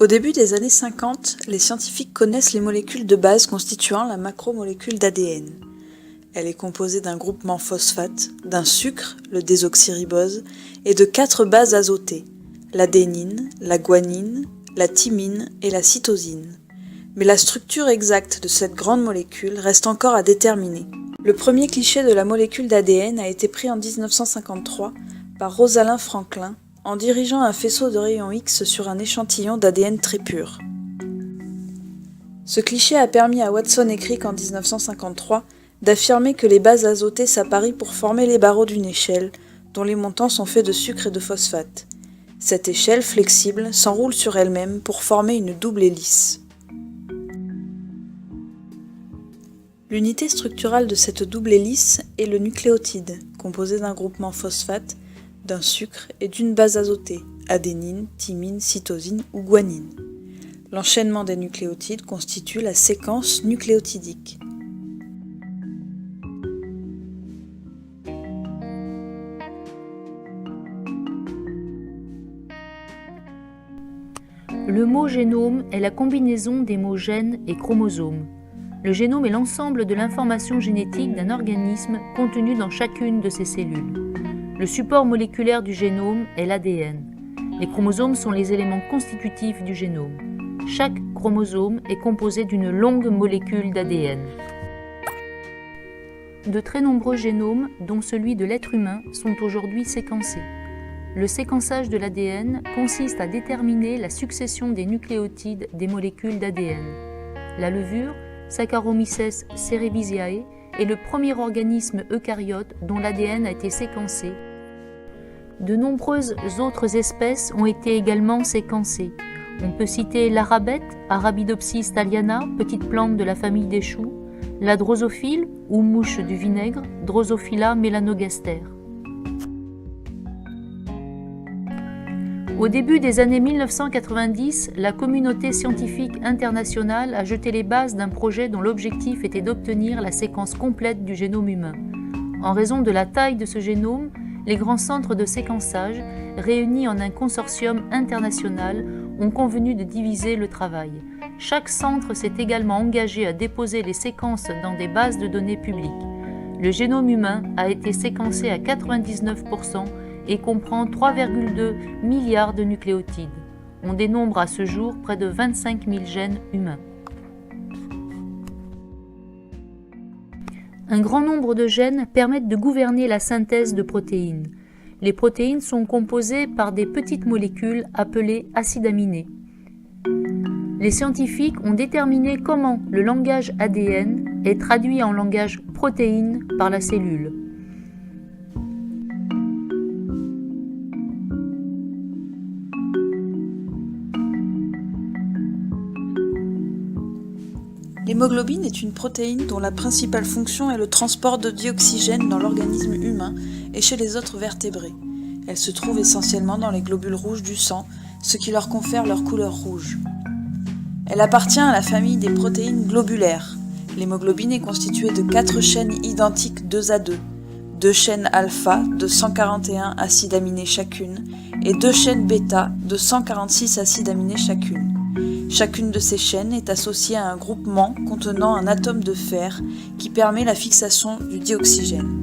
Au début des années 50, les scientifiques connaissent les molécules de base constituant la macromolécule d'ADN. Elle est composée d'un groupement phosphate, d'un sucre, le désoxyribose, et de 4 bases azotées, l'adénine, la guanine, la thymine et la cytosine. Mais la structure exacte de cette grande molécule reste encore à déterminer. Le premier cliché de la molécule d'ADN a été pris en 1953 par Rosalind Franklin en dirigeant un faisceau de rayons X sur un échantillon d'ADN très pur. Ce cliché a permis à Watson et Crick en 1953 d'affirmer que les bases azotées s'apparient pour former les barreaux d'une échelle, dont les montants sont faits de sucre et de phosphate. Cette échelle flexible s'enroule sur elle-même pour former une double hélice. L'unité structurale de cette double hélice est le nucléotide, composé d'un groupement phosphate, d'un sucre et d'une base azotée, adénine, thymine, cytosine ou guanine. L'enchaînement des nucléotides constitue la séquence nucléotidique. Le mot génome est la combinaison des mots gène et chromosome. Le génome est l'ensemble de l'information génétique d'un organisme contenue dans chacune de ses cellules. Le support moléculaire du génome est l'ADN. Les chromosomes sont les éléments constitutifs du génome. Chaque chromosome est composé d'une longue molécule d'ADN. De très nombreux génomes, dont celui de l'être humain, sont aujourd'hui séquencés. Le séquençage de l'ADN consiste à déterminer la succession des nucléotides des molécules d'ADN. La levure, Saccharomyces cerevisiae, est le premier organisme eucaryote dont l'ADN a été séquencé. De nombreuses autres espèces ont été également séquencées. On peut citer l'arabette, Arabidopsis thaliana, petite plante de la famille des choux, la drosophile, ou mouche du vinaigre, Drosophila melanogaster. Au début des années 1990, la communauté scientifique internationale a jeté les bases d'un projet dont l'objectif était d'obtenir la séquence complète du génome humain. En raison de la taille de ce génome, les grands centres de séquençage, réunis en un consortium international, ont convenu de diviser le travail. Chaque centre s'est également engagé à déposer les séquences dans des bases de données publiques. Le génome humain a été séquencé à 99% et comprend 3,2 milliards de nucléotides. On dénombre à ce jour près de 25 000 gènes humains. Un grand nombre de gènes permettent de gouverner la synthèse de protéines. Les protéines sont composées par des petites molécules appelées acides aminés. Les scientifiques ont déterminé comment le langage ADN est traduit en langage protéine par la cellule. L'hémoglobine est une protéine dont la principale fonction est le transport de dioxygène dans l'organisme humain et chez les autres vertébrés. Elle se trouve essentiellement dans les globules rouges du sang, ce qui leur confère leur couleur rouge. Elle appartient à la famille des protéines globulaires. L'hémoglobine est constituée de 4 chaînes identiques 2 à 2, 2 chaînes alpha de 141 acides aminés chacune et 2 chaînes bêta de 146 acides aminés chacune. Chacune de ces chaînes est associée à un groupement contenant un atome de fer qui permet la fixation du dioxygène.